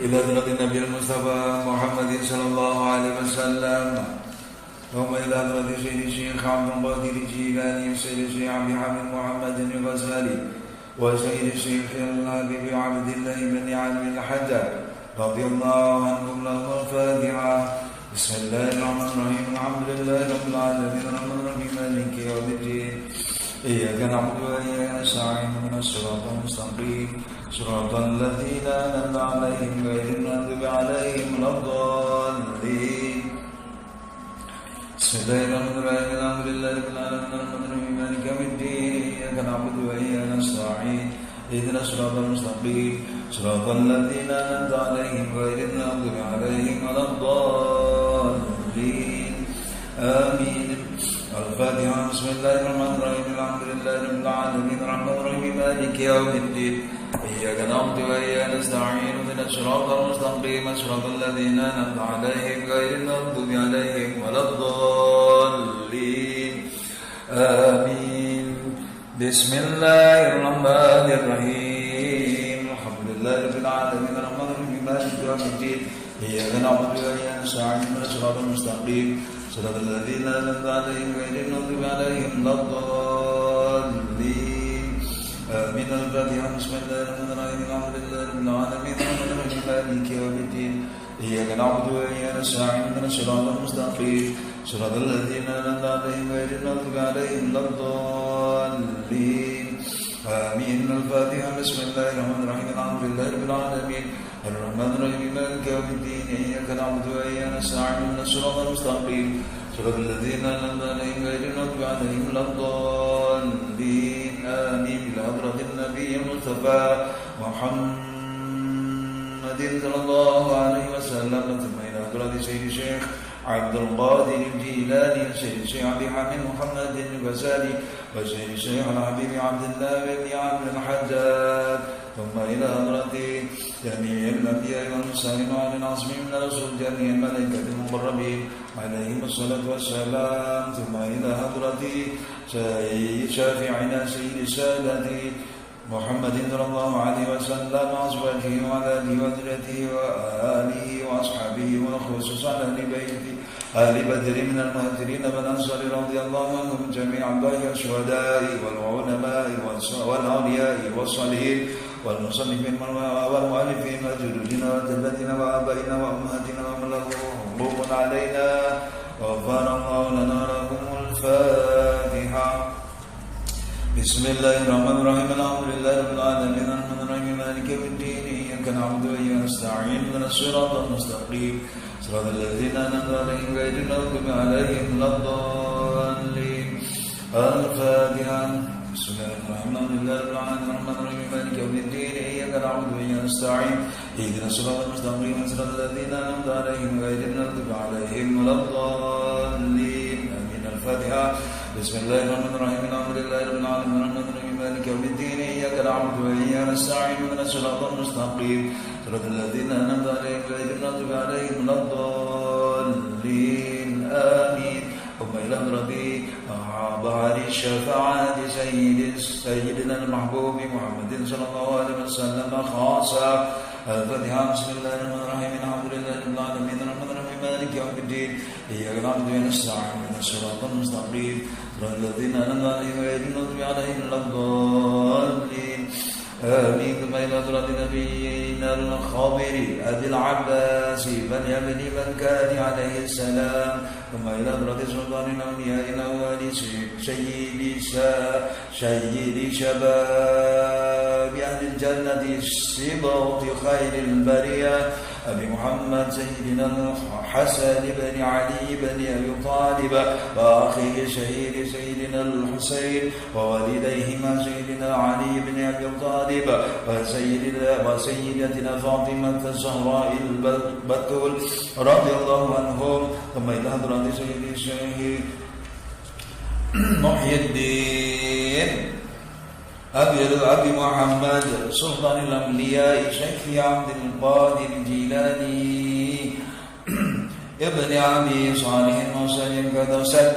إلى حضرة النبي المصطفى محمد صلى الله عليه وسلم ثم إلى حضرة سيد الشيخ عبد القادر الجيلاني وسيد الشيخ عبد الحميد محمد الغزالي وسيد الشيخ الحبيب عبد الله بن علي الحجر رضي الله عنهم. لهم الفاتحة. بسم الله الرحمن الرحيم. الحمد لله رب العالمين الرحمن الرحيم مالك يوم الدين إياك نعبد وإياك نستعين اهدنا الصراط المستقيم صراط الذين أنعمت عليهم غير المغضوب عليهم ولا الضالين. بسم الله الرحمن الرحيم. الحمد لله رب العالمين الرحمن الرحيم مالك يوم الدين إياك نعبد وإياك نستعين اهدنا الصراط المستقيم صراط الذين أنعمت عليهم غير المغضوب عليهم ولا الضالين. آمين. الفاتحة. بسم الله الرحمن الرحيم. الحمد لله رب العالمين الرحمن الرحيم مالك يوم الدين إياك نعبد وإياك نستعين اهدنا الصراط المستقيم صراط الذين أنعمت عليهم غير المغضوب عليهم ولا الضالين. آمين. بسم الله الرحمن الرحيم. الحمد لله رب العالمين الرحمن الرحيم مالك يوم الدين إياك نعبد وإياك نستعين اهدنا الصراط المستقيم صراط الذين أنعمت عليهم غير المغضوب عليهم ولا الضالين. آمين. الفاتحة. بسم الله الرحمن الرحيم. الحمد لله رب العالمين الرحمن الرحيم مالك يوم الدين إياك نعبد وإياك نستعين اهدنا الصراط المستقيم صراط الذين أنعمت عليهم غير المغضوب عليهم ولا الضالين. آمين. الفاتحة. بسم الله الرحمن الرحيم. الحمد لله رب العالمين الرحمن الرحيم مالك يوم الدين إياك نعبد وإياك نستعين اهدنا الصراط المستقيم صراط الذين أنعمت عليهم غير المغضوب عليهم ولا الضالين. آمين. إلى حضرة النبي المصطفى محمد صلى الله عليه وسلم ثم إلى حضرة سيد الشيخ عبد القادر الجيلاني وسيد الشيخ عبد الحميد محمد الغزالي وسيد الشيخ الحبيب عبد الله بن عبد الحجاج ثم إلى حضرة جميع الأنبياء والمرسلين وعلى العصم من رسول جميع الملائكة المقربين عليهم الصلاة والسلام ثم إلى حضرة شافعنا سيد السادة محمد صلى الله عليه وسلم وأزواجه وعلى آله وذريته وآله وأصحابه وخصوصا أهل بدر من المهاجرين والأنصار رضي الله عنهم جميعا باقي الشهداء والعلماء والأولياء والصالحين والمصنفين والمؤلفين وجدودنا وجداتنا وآبائنا وأمهاتنا ومن له حقوق علينا غفر الله لنا ولكم. الفاتحة. بسم الله الرحمن الرحيم. الحمد لله رب العالمين الرحمن الرحيم مالك يوم الدين إياك نعبد وإياك نستعين اهدنا الصراط المستقيم صراط الذين أنعمت عليهم غير المغضوب عليهم ولا الضالين. الفاتحة. بسم الله الرحمن الرحيم. الحمد لله رب العالمين الرحمن الرحيم مالك يوم الدين إياك نعبد وإياك نستعين اهدنا الصراط المستقيم صراط الذين أنعمت عليهم غير المغضوب عليهم ولا الضالين. آمين. الفاتحة. بسم الله الرحمن الرحيم. الحمد لله رب العالمين الرحمن الرحيم مالك يوم الدين إياك نعبد وإياك نستعين اهدنا الصراط المستقيم صراط الذين أنعمت عليهم غير المغضوب عليهم ولا الضالين. آمين. ثم إلى حضرة بحر الشفاعة سيدنا المحبوب محمد صلى الله عليه وسلم خاصة. الفاتحة. بسم الله الرحمن الرحيم. الحمد لله رب العالمين الرحمن الرحيم مالك يوم الدين إياك نعبد وإياك نستعين اهدنا الصراط المستقيم صراط الذين أنعمت عليهم غير المغضوب عليهم ولا الضالين. آمين. ثم إلى حضرة نبينا الخضر أبي العباس بن مكان عليه السلام ثم إلى حضرة سلطان الأولياء الأول سيد شباب أهل الجنة السبط خير البرية أبي محمد سيدنا الحسن بن علي بن أبي طالب وأخيه الشهيد سيدنا الحسين ووالديهما سيدنا علي بن أبي طالب وسيدتنا فاطمة الزهراء البتول رضي الله عنهم ثم إلى حضرة سيد الشيخ محي الدين أبي محمد سلطان الأولياء شيخ عبد القادر الجيلاني ابن أبي صالح وسلم كدرسد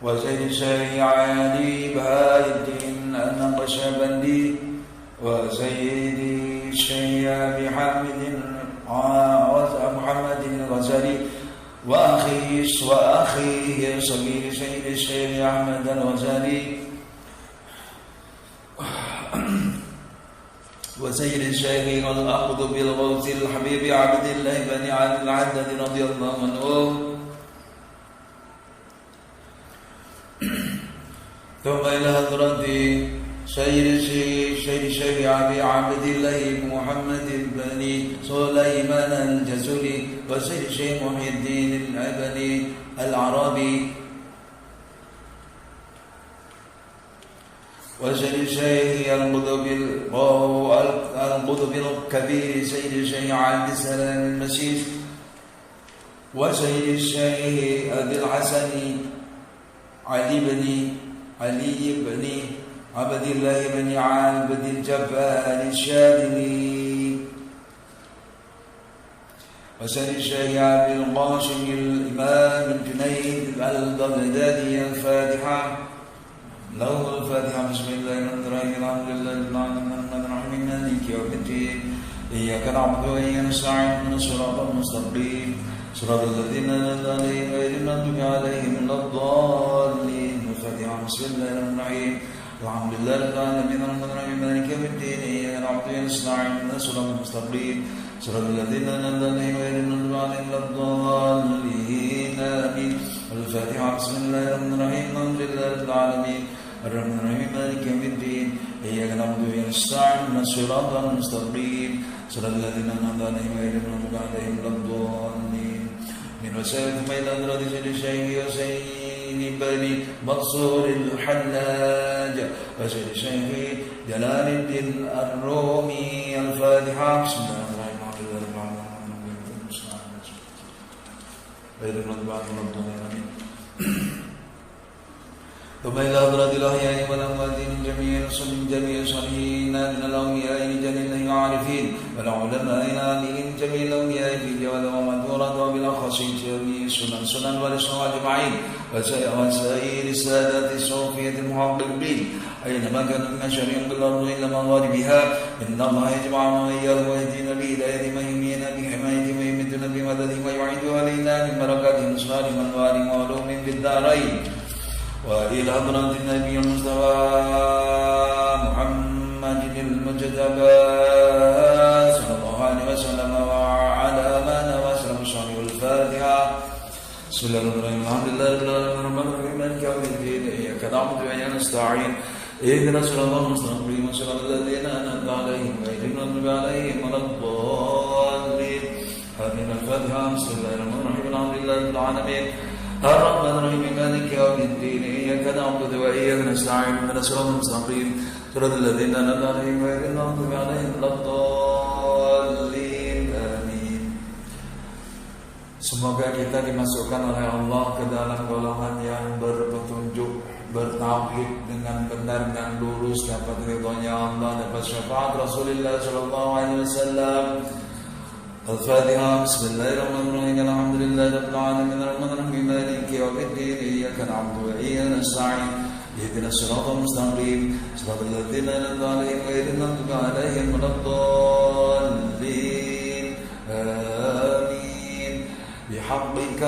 وسيد الشيخ علي بهاء الدين النقشبندي وسيدي الشيخ أبي حامد محمد الغزالي وأخيه صغير سيد الشيخ أحمد الغزالي وسيد الشيخ الأخذ بالغوث الحبيب عبد الله بن علي العدد رضي الله عنه. ثم إلى حضرة سيد الشيخ أبي عبد الله محمد بن سليمان الجزري وسيد الشيخ محي الدين الأبني العربي وسيد الشيخ القطب الكبير سيد الشيخ عبد السلام المسيس وسيد الشيخ أبي الحسن علي بن عبد الله بن عابد الجبار الشاذلي وسيد الشيخ أبي القاسم الإمام الجنيد البغدادي. الفاتحة. له الفاتحة. بسم الله الرحمن الرحيم. الحمد لله رب العالمين مالك يوم الدين إياك نعبد وإياك نستعين اهدنا الصراط المستقيم صراط الذين أنعمت عليهم غير المغضوب عليهم ولا الضالين. الفاتحة. بسم الله الرحمن الرحيم. الحمد لله رب العالمين الرحمن الرحيم مالك يوم الدين إياك نعبد وإياك نستعين اهدنا الصراط المستقيم صراط الذين أنعمت عليهم غير المغضوب عليهم ولا الضالين. آمين. الفاتحة. بسم الله الرحمن الرحيم. الحمد لله رب العالمين الرحمن الرحيم مالك يوم الدين إياك نعبد وإياك نستعين اهدنا الصراط المستقيم صراط الذين أنعمت عليهم غير المغضوب عليهم ولا الضالين. من وسائل إلى حضرة سيد الشيخ حسين بن منصور الحلاج وسيد الشيخ جلال الدين الرومي. الفاتحة. بسم الله الرحمن الرحيم. الحمد لله رب العالمين غير المغضوب عليهم ولا الضالين. ثم إلى حضرة الأحياء والأموات جميع الصالحين من الأولياء رجال العارفين والعلماء العاملين جميع الأولياء في الجوال والمدورة وبالأخص جميع سنن والإسلام أجمعين وسائر السادات الصوفية المحققين أينما كانوا من شريع بالأرض إلا مغاربها إن الله يجمعنا وإياهم ويهدينا بهداية من يمين بحماية ويمدنا بمدده ويعيد علينا من بركاته صالح والوالي وعلوم في الدارين. وإلى حضرة النبي المصطفى محمد المجتبى صلى الله عليه وسلم وعلى من وسلم الشرع. الفاتحة. بسم الله الرحمن الرحيم. الحمد لله رب العالمين الرحمن الرحيم مالك يوم الدين إياك نعبد وإياك نستعين اهدنا الصراط المستقيم صراط الذين أنعمت عليهم غير المغضوب عليهم ولا الضالين. آمين. الفاتحة. بسم الله الرحمن الرحيم. الحمد لله رب العالمين الرحمن الرحيم مالك يوم الدين إياك نعبد وإياك نستعين اهدنا الصراط المستقيم صراط الذين أنعمت عليهم غير المغضوب عليهم ولا الضالين. Amin. Semoga kita dimasukkan oleh Allah ke dalam golongan yang berpetunjuk, bertauhid dengan benar dan lurus, dapat ridhonya Allah, dapat syafaat Rasulullah sallallahu alaihi wasallam. الفاتحة. بسم الله الرحمن الرحيم. الحمد لله رب العالمين الرحمن الرحيم مالك يوم الدين إياك نعبد وإياك نستعين اهدنا الصراط المستقيم صراط الذين أنعمت عليهم غير المغضوب عليهم ولا الضالين. آمين. بحقك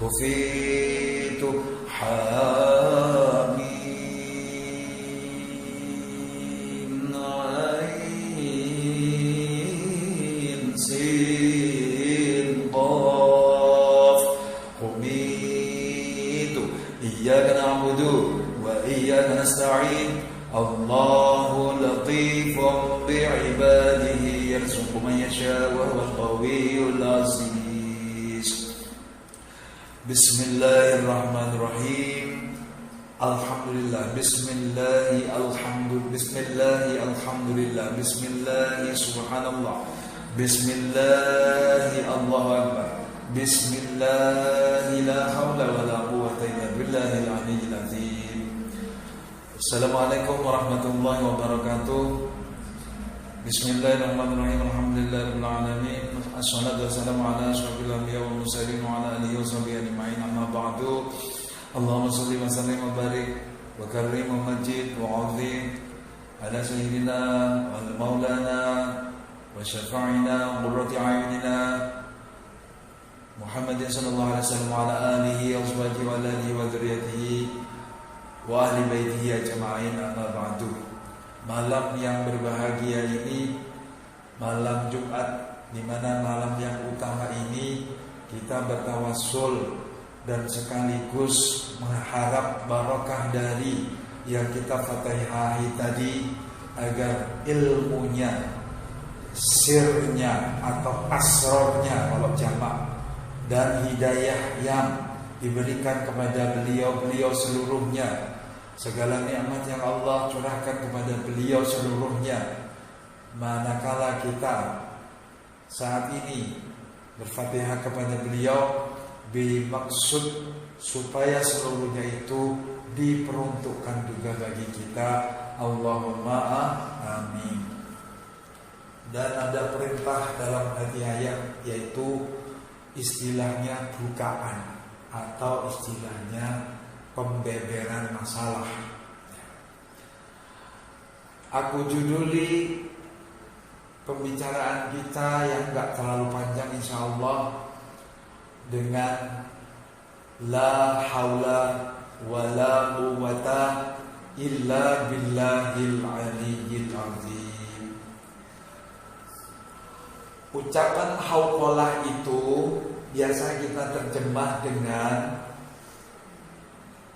كفيت حامين عين سين قاف حميد. إياك نعبد وإياك نستعين الله لطيف بعباده يرزق من يشاء وهو القوي العزيز. Bismillahirrahmanirrahim. Alhamdulillah. Bismillah alhamdulillah. Bismillah subhanallah. Bismillah Allahu akbar. Bismillah la haula wa la quwwata illa billahil aliyyil azim. Assalamualaikum warahmatullahi wabarakatuh. Bismillahirrahmanirrahim. Alhamdulillahirabbil alamin. Assalatu wassalamu ala asyrafil anbiya wal mursalin wa ala alihi wa sahbihi ajma'in. Amma ba'du. Allahumma shalli wa sallim wa barik wa karrim wa majid wa 'azim ala sayyidina wal maulana wa syafa'ina qurrati a'yunina Muhammadin sallallahu alaihi wasallam wa ala alihi wa sahbihi wa alihi wa dzurriyyatihi wa ahli baitihi ajma'in. Amma ba'du. Malam yang berbahagia ini, malam Jumat, di mana malam yang utama ini kita bertawassul dan sekaligus mengharap barokah dari yang kita fatihahi tadi, agar ilmunya, sirnya atau asrornya kalau jamak, dan hidayah yang diberikan kepada beliau seluruhnya, segala nikmat yang Allah curahkan kepada beliau seluruhnya, manakala kita saat ini berfatihah kepada beliau bermaksud supaya seluruhnya itu diperuntukkan juga bagi kita. Allahumma amin. Dan ada perintah dalam hadis ayat, yaitu istilahnya bukaan atau istilahnya pembeberan masalah. Aku juduli pembicaraan kita yang gak terlalu panjang insyaallah dengan la haula wa la quwwata illa billahil aliyyil azim. Ucapan hauqalah itu biasa kita terjemah dengan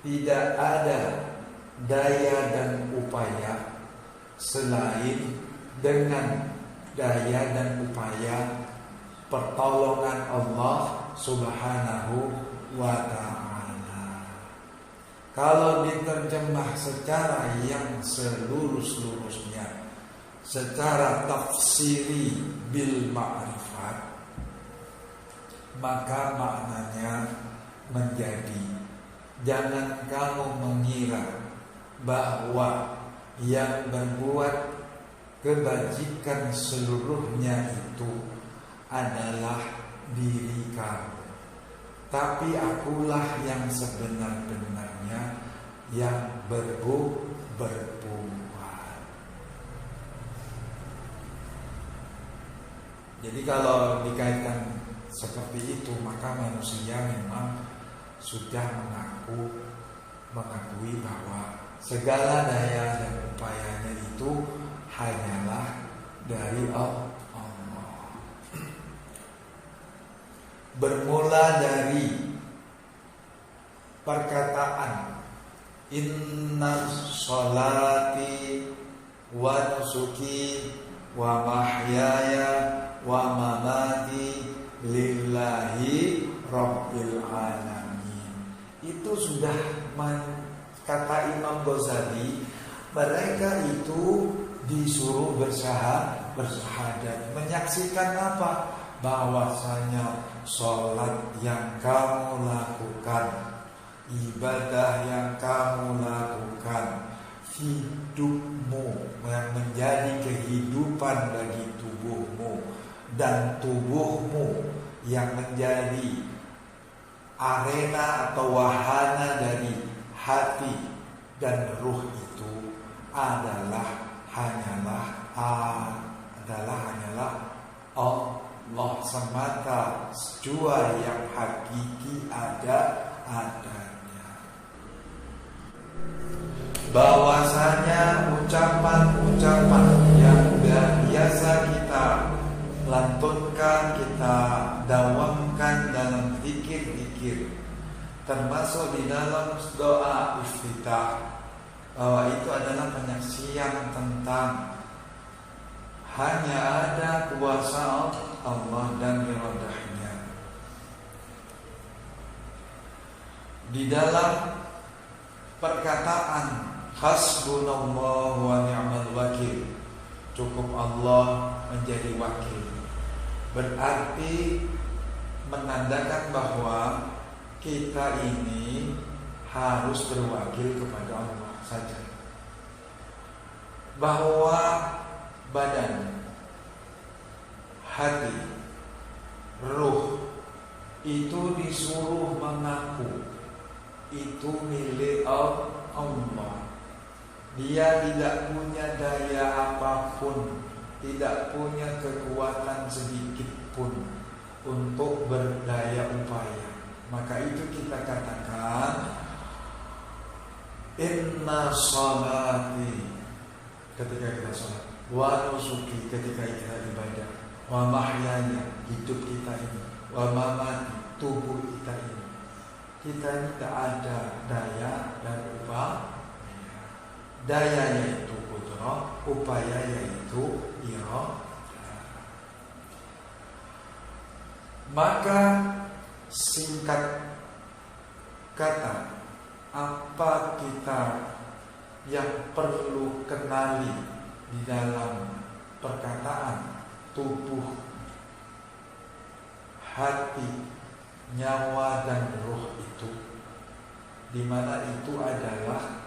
tidak ada daya dan upaya selain dengan daya dan upaya pertolongan Allah Subhanahu wa ta'ala. Kalau diterjemah secara yang seluruh-seluruhnya, secara tafsiri bil ma'rifat, maka maknanya menjadi, jangan kamu mengira bahwa yang berbuat kebajikan seluruhnya itu adalah diri kamu, tapi akulah yang sebenar-benarnya yang berbuat. Jadi kalau dikaitkan seperti itu, maka manusia memang sudah mengakui bahwa segala daya dan upayanya itu hanyalah dari Allah. Bermula dari perkataan inna sholati wa nusuki wa mahyaya wa mamati lillahi rabbil alamin. Itu sudah kata Imam Ghazali, mereka itu disuruh bersyahadat, menyaksikan apa? Bahwasanya sholat yang kamu lakukan, ibadah yang kamu lakukan, hidupmu yang menjadi kehidupan bagi tubuhmu, dan tubuhmu yang menjadi arena atau wahana dari hati dan ruh itu adalah hanyalah Allah semata, jua yang hakiki adanya. Bahwasanya ucapan-ucapan yang biasa kita lantunkan, kita dawamkan dalam zikir-zikir, termasuk di dalam doa iftitah, bahwa itu adalah penyaksian tentang hanya ada kuasa Allah dan iradahnya. Di dalam perkataan hasbunallahu wa ni'mal wakil, cukup Allah menjadi wakil, berarti menandakan bahwa kita ini harus berwakil kepada Allah saja. Bahwa badan, hati, Ruh itu disuruh mengaku itu milik Allah. Dia tidak punya daya apapun, tidak punya kekuatan sedikit pun untuk berdaya upaya. Maka itu kita katakan inna sholati ketika kita sholat, wa nusuki ketika kita ibadah, wa mahyaya hidup kita ini, wa mamati tubuh kita ini. Kita ini tidak ada daya dan upaya. Daya yaitu qudrah, upaya yaitu iradah. Maka singkat kata, apa kita yang perlu kenali di dalam perkataan tubuh, hati, nyawa dan roh itu, di mana itu adalah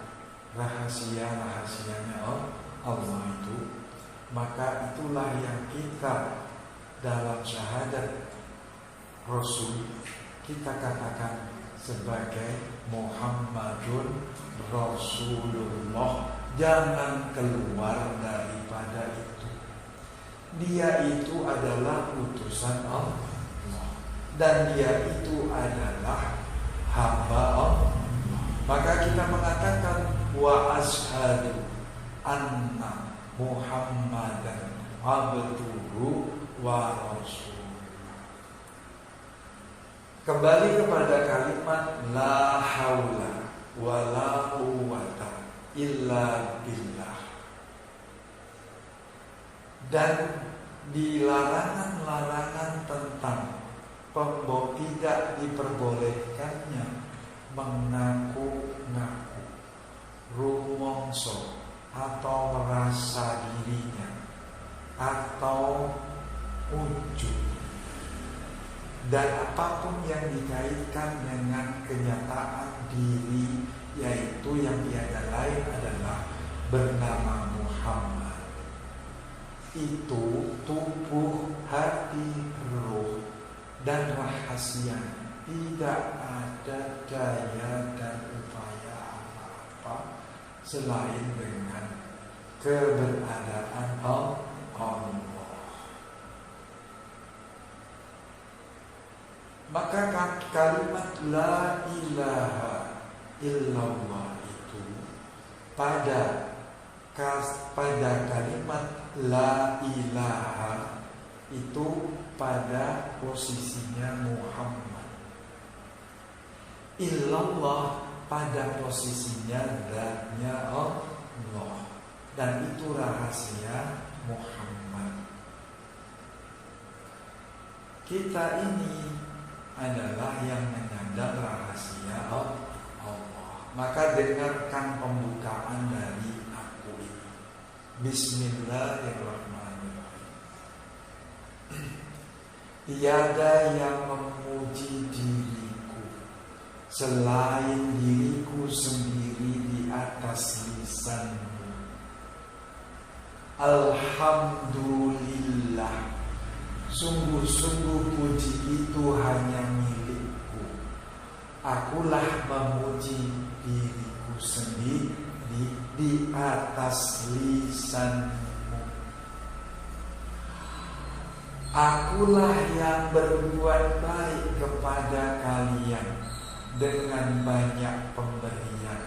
rahasia-rahasianya Allah itu. Maka itulah yang kita dalam syahadat Rasul kita katakan sebagai Muhammadun Rasulullah. Jangan keluar daripada itu. Dia itu adalah utusan Allah, dan dia itu adalah hamba Allah. Maka kita mengatakan wa ashhadu anna Muhammadan abduhu wa rasuluh. Kembali kepada kalimat la haula wa la quwwata illa billah. Dan di larangan-larangan tentang tidak diperbolehkannya mengaku-ngaku, rumongso atau merasa dirinya atau ujub, dan apapun yang dikaitkan dengan kenyataan diri, yaitu yang tiada lain adalah bernama Muhammad. Itu tubuh, hati, roh dan rahasia, tidak ada daya dan upaya apa-apa selain dengan keberadaan Allah. Maka kalimat la ilaha illallah itu pada kalimat la ilaha itu pada posisinya Muhammad, illallah pada posisinya zatnya Allah, dan itu rahasia Muhammad. Kita ini adalah yang menyandang rahasia Allah. Maka dengarkan pembukaan dari aku ini. Bismillahirrahmanirrahim. Tiada yang memuji diriku selain diriku sendiri di atas lisanmu. Alhamdulillah, sungguh-sungguh puji itu hanya milikku. Akulah memuji diriku sendiri di atas lisanmu. Akulah yang berbuat baik kepada kalian dengan banyak pemberian.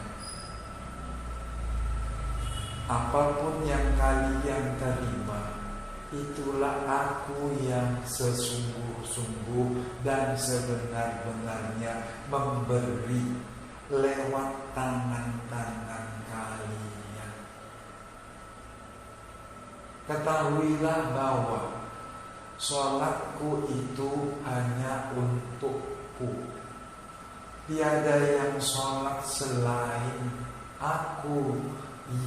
Apapun yang kalian terima, itulah aku yang sesungguh-sungguh dan sebenar-benarnya memberi lewat tangan-tangan kalian. Ketahuilah bahwa sholatku itu hanya untukku. Tiada yang sholat selain aku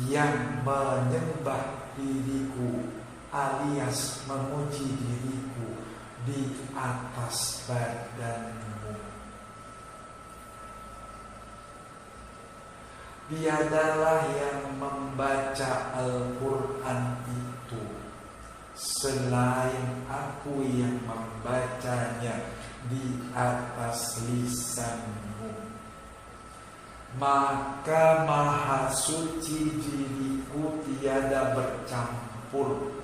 yang menyembah diriku, alias memuji diriku di atas badanmu. Tiadalah yang membaca Al-Quran itu selain aku yang membacanya di atas lisanmu, maka maha suci diriku tiada bercampur,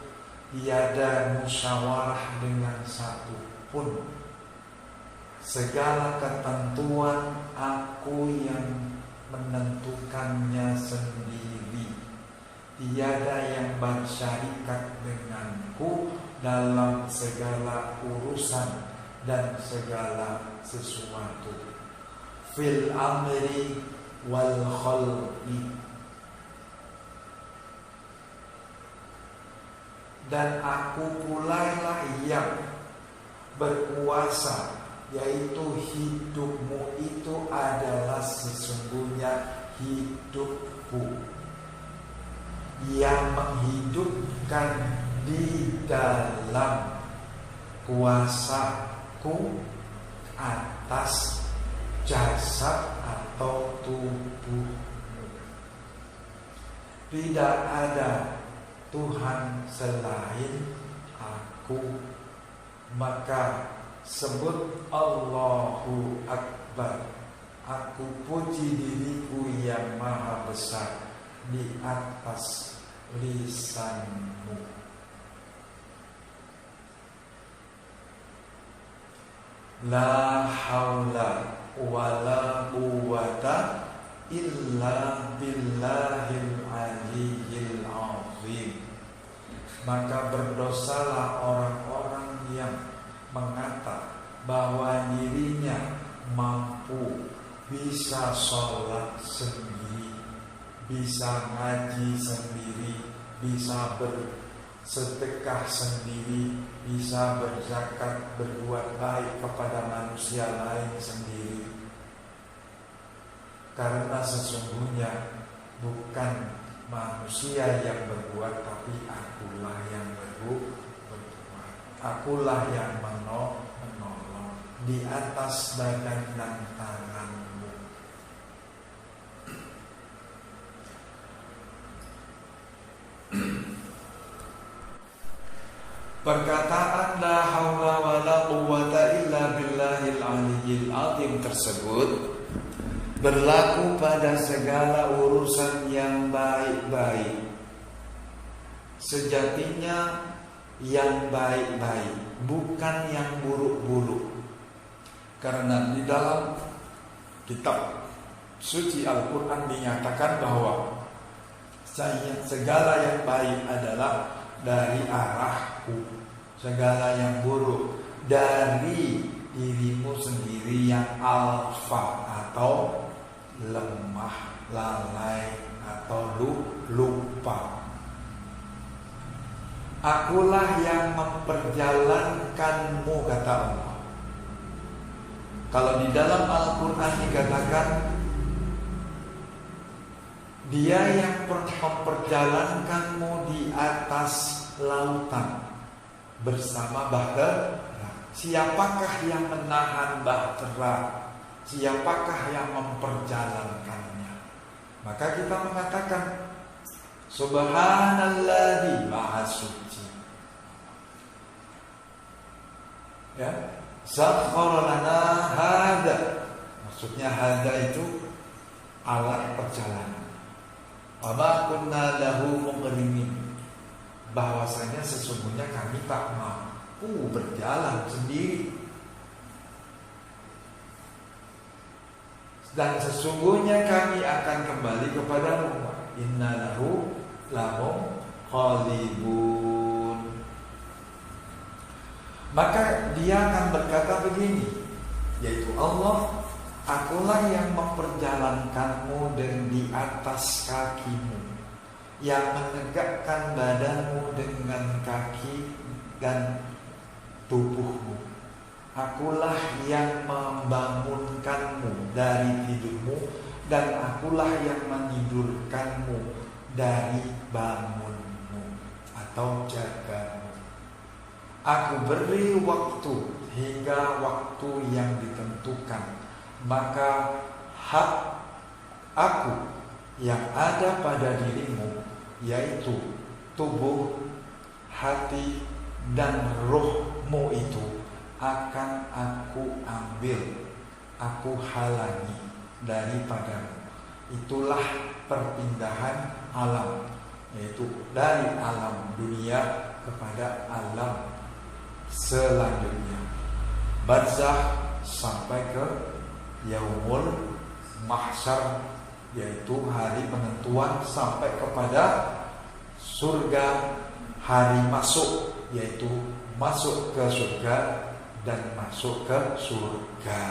tiada musyawarah dengan satu pun. Segala ketentuan aku yang menentukannya sendiri. Tiada yang bersyarikat denganku dalam segala urusan dan segala sesuatu. Fil amri wal khalqi. Dan aku pula lah yang berkuasa, yaitu hidupmu itu adalah sesungguhnya hidupku, yang menghidupkan di dalam kuasaku atas jasad atau tubuhmu. Tidak ada Tuhan selain aku, maka sebut Allahu Akbar. Aku puji diriku yang maha besar di atas lisanmu. La haula wala quwwata illa billahil aliyyil azim. Maka berdosalah orang-orang yang mengata bahwa dirinya mampu bisa sholat sendiri, bisa ngaji sendiri, bisa bersedekah sendiri, bisa berzakat, berbuat baik kepada manusia lain sendiri. Karena sesungguhnya bukan manusia yang berbuat, tapi akulah yang berbuat. Akulah yang menolong di atas badan dan tanganmu. Perkataan la haula wala quwwata illa billahil aliyyil azim tersebut berlaku pada segala urusan yang baik-baik. Sejatinya yang baik-baik, bukan yang buruk-buruk. Karena di dalam kitab suci Al-Quran dinyatakan bahwa segala yang baik adalah dari arahku, segala yang buruk dari dirimu sendiri yang alfa atau lemah, lalai atau lupa. Akulah yang memperjalankanmu, kata Allah. Kalau di dalam Al-Quran dikatakan Dia yang memperjalankanmu di atas lautan bersama bahtera. Siapakah yang menahan bahtera? Siapakah yang memperjalankannya? Maka kita mengatakan Subhanalladzi Maha Suci. Ya, sakhkhara lana hada. Maksudnya hada itu alat perjalanan. Wa ma kunna lahu muqrinin. Bahwasanya sesungguhnya kami tak mampu berjalan sendiri. Dan sesungguhnya kami akan kembali kepadamu. Inna lahu lahum qalibun. Maka dia akan berkata begini, yaitu Allah, akulah yang memperjalankanmu dan di atas kakimu, yang menegakkan badanmu dengan kaki dan tubuhmu. Akulah yang membangunkanmu dari tidurmu, dan akulah yang menidurkanmu dari bangunmu atau jagamu. Aku beri waktu hingga waktu yang ditentukan, maka hak aku yang ada pada dirimu, yaitu tubuh, hati dan rohmu itu akan aku ambil, aku halangi daripadamu. Itulah perpindahan alam, yaitu dari alam dunia kepada alam selanjutnya, barzakh sampai ke yaumul mahsyar, yaitu hari penentuan, sampai kepada surga, hari masuk, yaitu masuk ke surga dan masuk ke surga.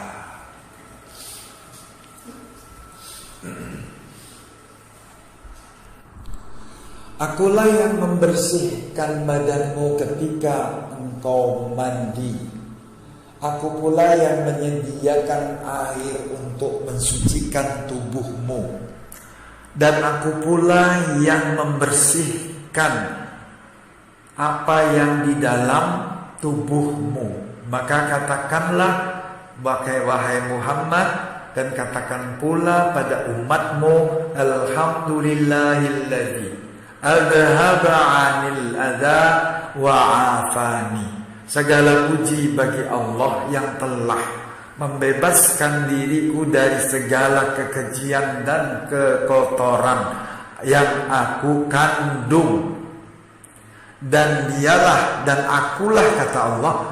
Akulah yang membersihkan badanmu ketika engkau mandi. Aku pula yang menyediakan air untuk mensucikan tubuhmu. Dan aku pula yang membersihkan apa yang di dalam tubuhmu. Maka katakanlah, wahai Muhammad, dan katakan pula pada umatmu, alhamdulillahilladzi adhaba 'anil adha wa 'afani. Segala puji bagi Allah yang telah membebaskan diriku dari segala kekejian dan kekotoran yang aku kandung. Dan dialah dan akulah, kata Allah,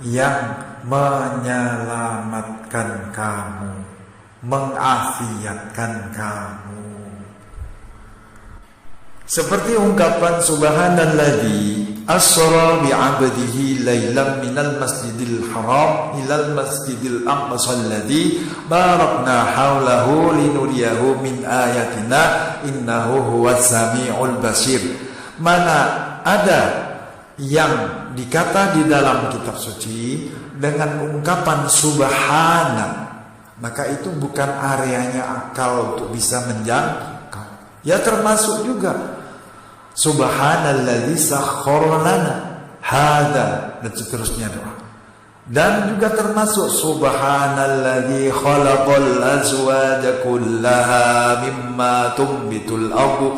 yang menyelamatkan kamu, mengafiatkan kamu. Seperti ungkapan subhanalladzi asra bi'abdihi lailan minal masjidil haram ilal masjidil aqsa alladzi barakna haulahu linuriyahu min ayatina innahu huwas samiul basir. Mana ada yang dikata di dalam kitab suci dengan ungkapan subhana, maka itu bukan areanya akal untuk bisa menjangkau. Ya termasuk juga subhanalladzi sakhkhara lana hadza, dan seterusnya doa. Dan juga termasuk subhanalladzi khalaqal azwaja kullaha mimma tumbitul ardu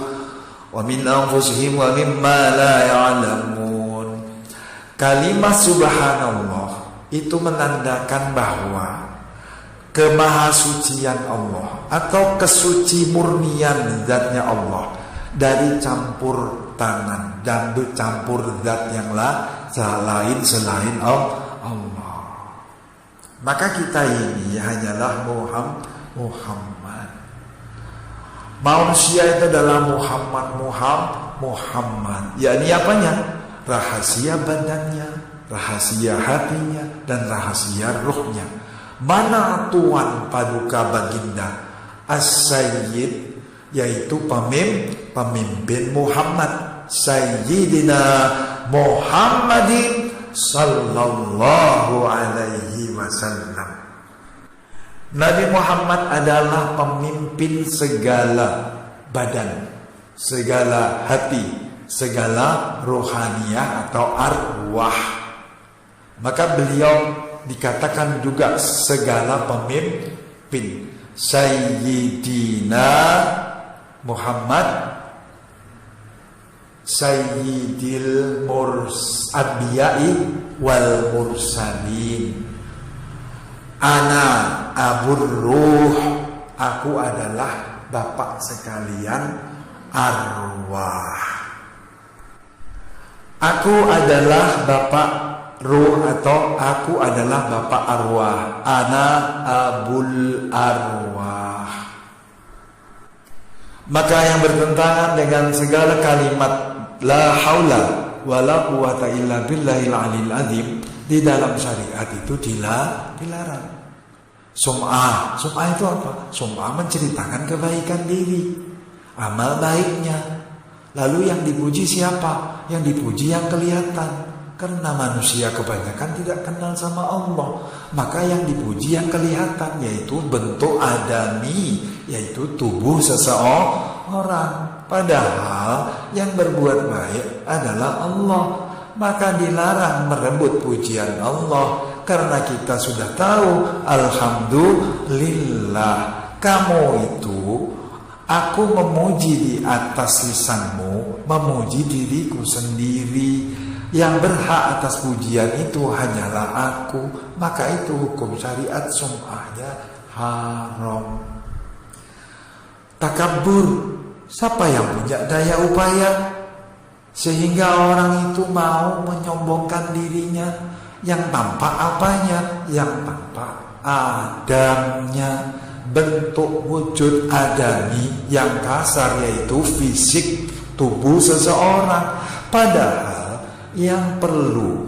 wa min anfusihim wa mimma la ya'lamun. Kalimat subhanallah itu menandakan bahwa kemahasucian Allah atau kesuci murnian zatnya Allah dari campur tangan dan bercampur zat yang lain selain Allah. Maka kita ini hanyalah Muhammad. Manusia itu adalah Muhammad. Yakni apanya? Rahasia badannya, rahasia hatinya, dan rahasia ruhnya. Mana Tuan Paduka Baginda As-Sayyid, yaitu pemimpin Muhammad, Sayyidina Muhammadin sallallahu alaihi wasallam. Nabi Muhammad adalah pemimpin segala badan, segala hati, segala rohaniyah atau arwah. Maka beliau dikatakan juga segala pemimpin, Sayyidina Muhammad, Sayyidil Anbiya'i wal Mursalin. Ana abur ruh, aku adalah bapak sekalian arwah. Aku adalah bapak ruh atau aku adalah bapak arwah. Ana abul arwah. Maka yang bertentangan dengan segala kalimat la haula wala quwata illa billahil alil azim di dalam syariat itu dilarang. Sum'ah itu apa? Sum'ah menceritakan kebaikan diri, amal baiknya. Lalu yang dipuji siapa? Yang dipuji yang kelihatan. Karena manusia kebanyakan tidak kenal sama Allah, maka yang dipuji yang kelihatan, yaitu bentuk adami, yaitu tubuh seseorang. Padahal yang berbuat baik adalah Allah. Maka dilarang merebut pujian Allah, karena kita sudah tahu, alhamdulillah, kamu itu Aku memuji di atas lisanmu, memuji diriku sendiri. Yang berhak atas pujian itu hanyalah aku. Maka itu hukum syariat sum'ahnya haram. Takabur, siapa yang punya daya upaya sehingga orang itu mau menyombongkan dirinya, yang tampak apanya, yang tampak adamnya. Bentuk wujud adami yang kasar yaitu fisik tubuh seseorang. Padahal yang perlu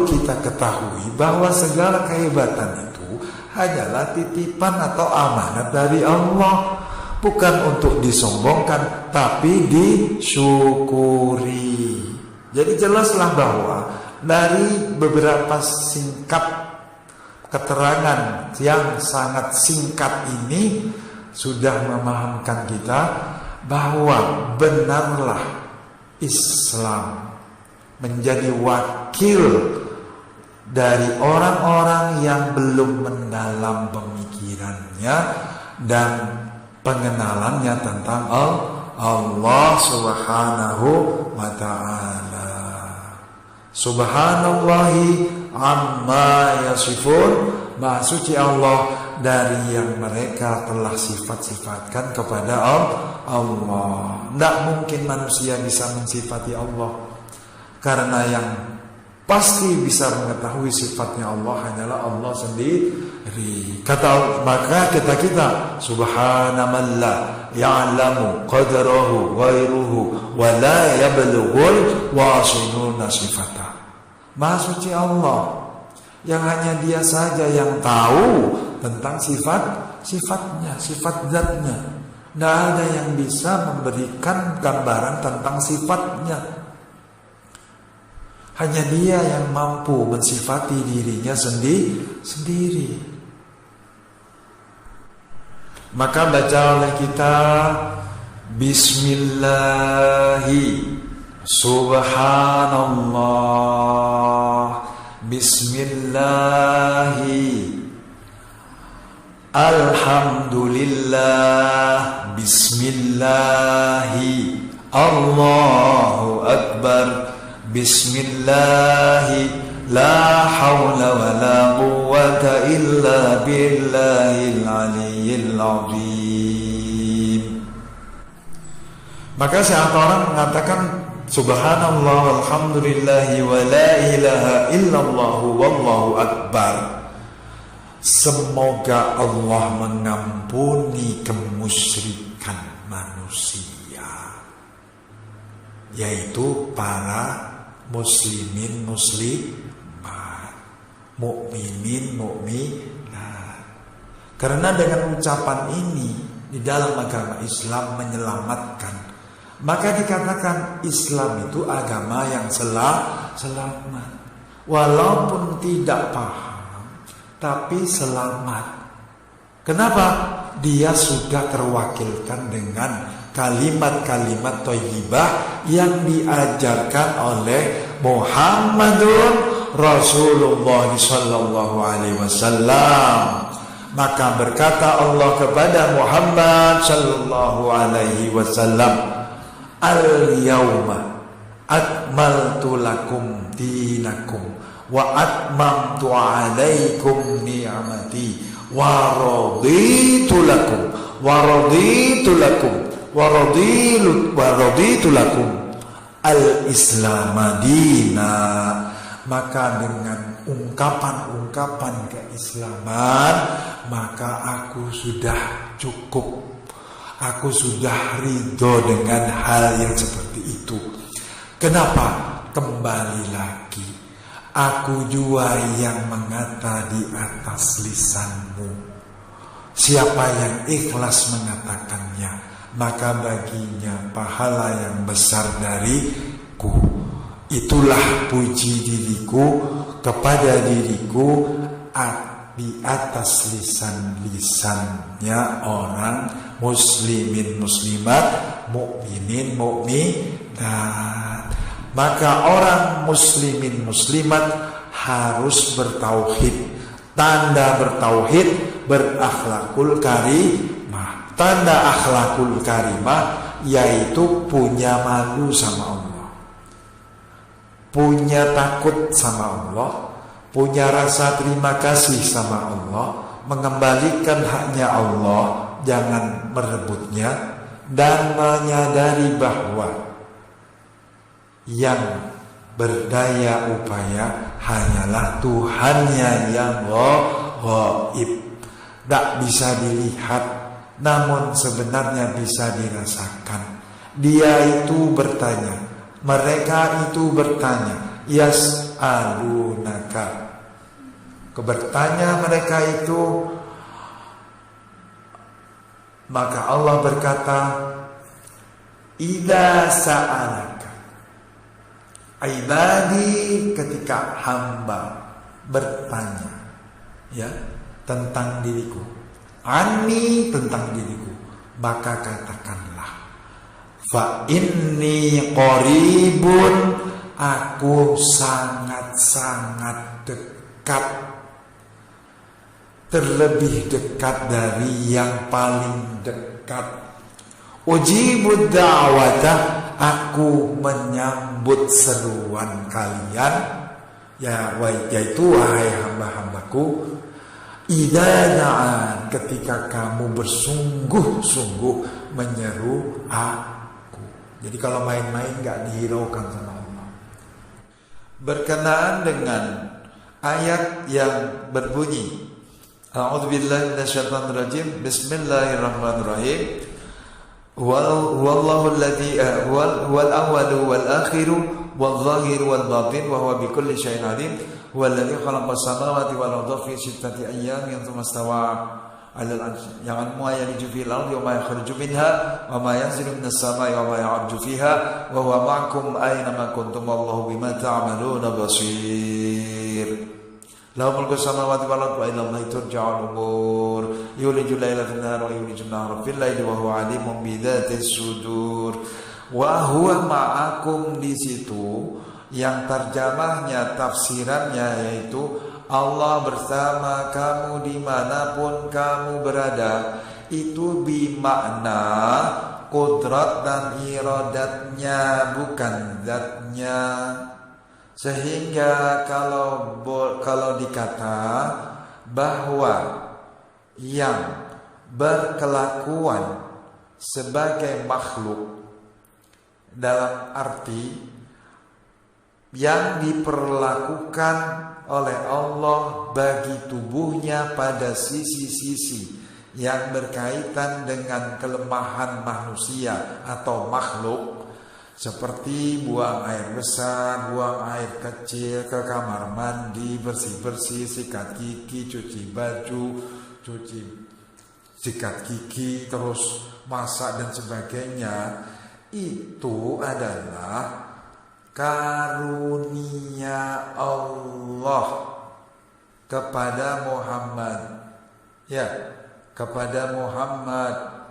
kita ketahui bahwa segala kehebatan itu hanyalah titipan atau amanat dari Allah, bukan untuk disombongkan tapi disyukuri. Jadi jelaslah bahwa dari beberapa singkat keterangan yang sangat singkat ini sudah memahamkan kita bahwa benarlah Islam menjadi wakil dari orang-orang yang belum mendalam pemikirannya dan pengenalannya tentang Allah Subhanahu wa ta'ala. Subhanallahi amma yasifun, Maha suci Allah dari yang mereka telah sifat-sifatkan kepada Allah. Tidak mungkin manusia bisa mensifati Allah, karena yang pasti bisa mengetahui sifatnya Allah hanyalah Allah sendiri. Maka kita subhanamallah ya'lamu qadrahu ghairuhu wa la yablughul wasiluna sifatah. Maha suci Allah yang hanya Dia saja yang tahu tentang sifat-sifatnya, sifat zatnya. Tidak ada yang bisa memberikan gambaran tentang sifatnya. Hanya Dia yang mampu mensifati dirinya sendiri. Maka baca oleh kita Bismillahi Subhanallah, Bismillahi, Alhamdulillah, Bismillahi, Allahu Akbar, Bismillahi, la hawla wa la quwwata illa billahil aliyyil azim. Maka saat orang mengatakan Subhanallah, Alhamdulillahi, wa la ilaha illallah, wallahu akbar, semoga Allah mengampuni kemusyrikan manusia, yaitu para muslimin muslimat, mukminin mukminat. Karena dengan ucapan ini di dalam agama Islam menyelamatkan, maka dikatakan Islam itu agama yang selamat. Walaupun tidak paham, tapi selamat. Kenapa? Dia sudah terwakilkan dengan kalimat-kalimat thayyibah yang diajarkan oleh Muhammadun Rasulullah sallallahu alaihi wasallam. Maka berkata Allah kepada Muhammad sallallahu alaihi wasallam, Al-yawma akmaltu lakum dinakum wa atmamtu alaikum ni'mati wa raditu lakum al-islam madina. Maka dengan ungkapan-ungkapan keislaman, maka aku sudah cukup. Aku sudah ridho dengan hal yang seperti itu. Kenapa? Kembali lagi, aku jua yang mengata di atas lisanmu. Siapa yang ikhlas mengatakannya, maka baginya pahala yang besar dariku. Itulah puji diriku kepada diriku di atas lisan-lisannya orang muslimin muslimat, mukminin mukminat. Maka orang muslimin muslimat harus bertauhid. Tanda bertauhid, berakhlakul karimah. tanda akhlakul karimah yaitu punya malu sama Allah, punya takut sama Allah, punya rasa terima kasih sama Allah, mengembalikan haknya Allah, jangan merebutnya, dan menyadari bahwa yang berdaya upaya hanyalah Tuhannya yang ghaib, tak bisa dilihat, namun sebenarnya bisa dirasakan. Dia itu bertanya, mereka itu bertanya, yas'alunaka, kebertanya mereka itu, maka Allah berkata, idza sa'alaka ibadi, ketika hamba bertanya ya tentang diriku, ani tentang diriku, maka katakanlah, fa inni qaribun, aku sangat-sangat dekat, terlebih dekat dari yang paling dekat. Ujibud da'wata, aku menyambut seruan kalian, yaitu wahai hamba-hambaku, idza da'an, ketika kamu bersungguh-sungguh menyeru aku. Jadi kalau main-main gak dihiraukan sama Allah. Berkenaan dengan ayat yang berbunyi, a'udzubillahi minasyaitonirrajim, bismillahirrahmanirrahim, wallahu alladzi wal awwalu wal akhiru wal zahiru wal batin wa huwa bikulli syai'in alim, walladzi khalaqas samawati wal arda fi sittati ayyamin tsumma istawa 'alal 'arsy ya'lamu ma yaliju fil ardi wa ma yakhruju minha wa ma yanzilu minas samai wa ma ya'ruju fiha wa huwa ma'akum aina ma kuntum wallahu bima ta'maluna basir. Lahu mulku samawati wal ardi wa ila Allahi turja'ul umur, yulijul laila fil nahari wa yulijul nahara fil laili wa huwa alimun bi dzatis sudur. Wa huwa ma'akum, di situ yang terjemahnya, tafsirannya yaitu Allah bersama kamu dimanapun kamu berada. Itu bimakna kudrat dan iradatnya, bukan zatnya. Sehingga kalau dikata bahwa yang berkelakuan sebagai makhluk dalam arti yang diperlakukan oleh Allah bagi tubuhnya pada sisi-sisi yang berkaitan dengan kelemahan manusia atau makhluk, seperti buang air besar, buang air kecil, ke kamar mandi, bersih-bersih, sikat gigi, cuci baju, sikat gigi, terus masak dan sebagainya. Itu adalah karunia Allah kepada Muhammad. Ya, kepada Muhammad.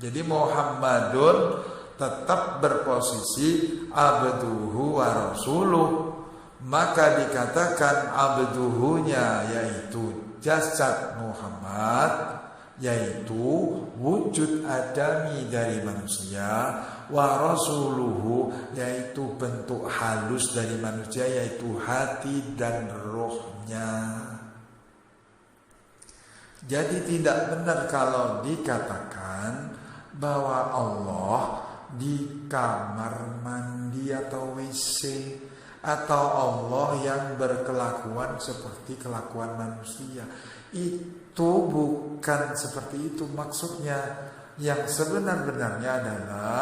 Jadi Muhammadun tetap berposisi abduhu wa rasuluh, maka dikatakan abduhunya yaitu jasad Muhammad, yaitu wujud adami dari manusia, wa rasuluhu yaitu bentuk halus dari manusia, yaitu hati dan rohnya. Jadi tidak benar kalau dikatakan bahwa Allah di kamar mandi atau WC, atau Allah yang berkelakuan seperti kelakuan manusia. Itu bukan seperti itu maksudnya. Yang sebenar-benarnya adalah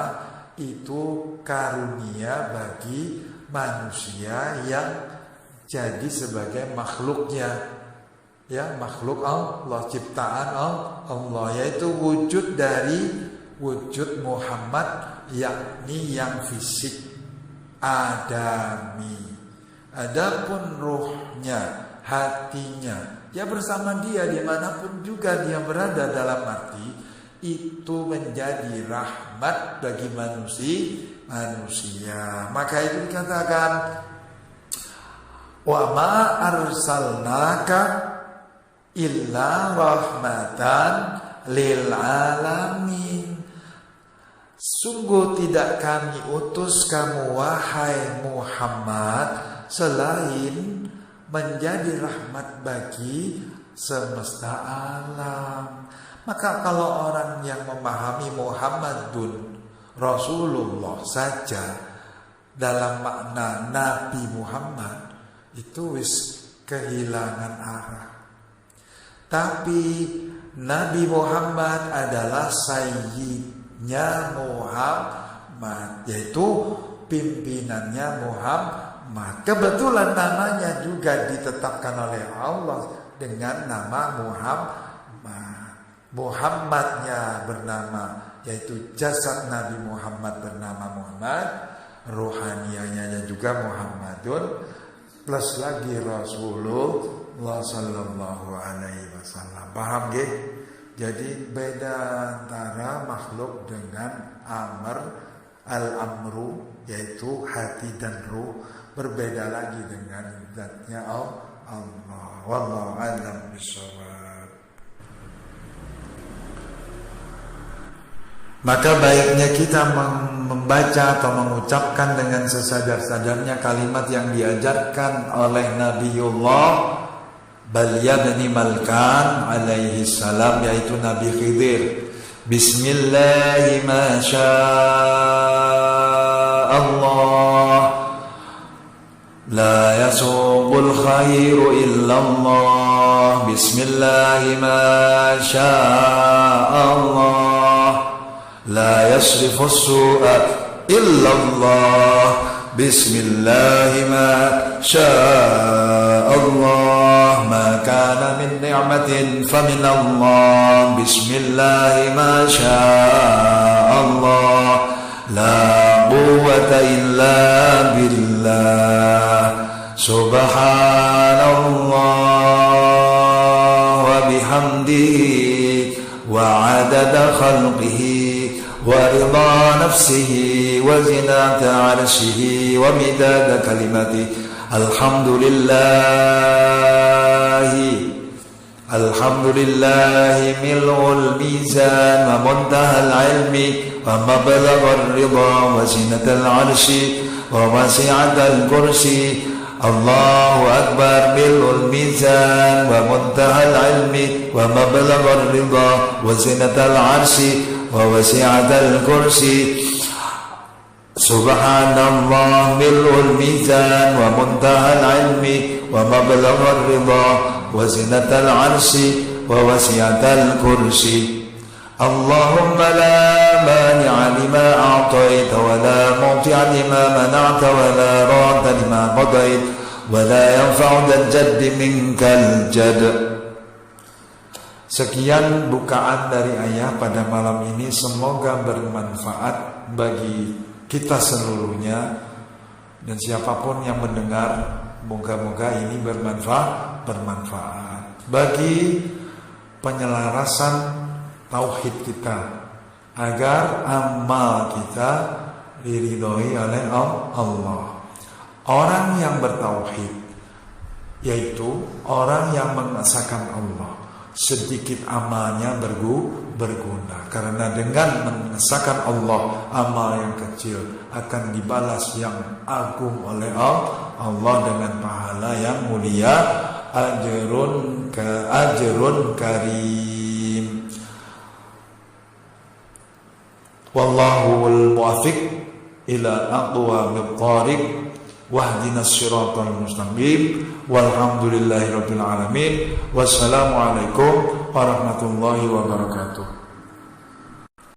itu karunia bagi manusia yang jadi sebagai makhluknya, ya, makhluk Allah, ciptaan Allah, yaitu wujud dari wujud Muhammad, yakni yang fisik adami. Adapun ruhnya, hatinya, ya bersama dia dimanapun juga dia berada, dalam arti itu menjadi rahmat bagi manusia. Maka itu dikatakan, wa ma arsalnaka illa rahmatan lil alamin. Sungguh tidak kami utus kamu wahai Muhammad selain menjadi rahmat bagi semesta alam. Maka kalau orang yang memahami Muhammadun Rasulullah saja dalam makna Nabi Muhammad, itu wis kehilangan arah. Tapi Nabi Muhammad adalah Sayyidnya Muhammad, yaitu pimpinannya Muhammad. Kebetulan namanya juga ditetapkan oleh Allah dengan nama Muhammad. Muhammadnya bernama, yaitu jasad Nabi Muhammad bernama Muhammad, rohanianya juga Muhammadun, plus lagi Rasulullah sallallahu alaihi wasallam. Paham nggih? Jadi beda antara makhluk dengan amr, al-amru yaitu hati dan ruh, berbeda lagi dengan zatnya Allah. Wallahu a'lam bishawab. Maka baiknya kita membaca atau mengucapkan dengan sesadar-sadarnya kalimat yang diajarkan oleh Nabiullah Balya bin Malkan alaihi salam, yaitu Nabi Khidir. Bismillahi ma sya'allah, la yasuqul khairu illallah. Bismillahi ma sya'allah, la yasrifu su'a illallah. Bismillahi ma sya'allah, ma kana min ni'matin famin Allah. Bismillahi ma sya'allah, la quwwata illa billah. Subhanallah wa bihamdihi wa adada khalqihi ورضا نفسه وزنة عرشه ومداد كلمته. الحمد لله ملء الميزان ومنتهى العلم ومبلغ الرضا وزنة العرش ووسعة الكرسي. الله أكبر ملء الميزان ومنتهى العلم ومبلغ الرضا وزنة العرش ووسعة الكرسي. Subhanallah mil'ul mizan wa muntahal ilmi wa mablagha ridha wa zinatal arsi wa wasi'atal kursi. Allahumma la mani'a lima a'taita wa la mu'ti'a lima mana'ta wa la radda lima qadait wa la yanfa'u dzal jaddi minkal jadd. Sekian bukaan dari ayah pada malam ini, semoga bermanfaat bagi kita seluruhnya dan siapapun yang mendengar. Moga-moga ini bermanfaat bagi penyelarasan tauhid kita, agar amal kita diridhoi oleh Allah. Orang yang bertauhid yaitu orang yang mengesahkan Allah, sedikit amalnya berguna, karena dengan mengesahkan Allah, amal yang kecil akan dibalas yang agung oleh Allah dengan pahala yang mulia, ajrun karim. Wallahul muwaffiq ila aqwamit thariq wahdinas siratal mustaqim. Walhamdulillahirabbil alamin. Wassalamualaikum warahmatullahi wabarakatuh.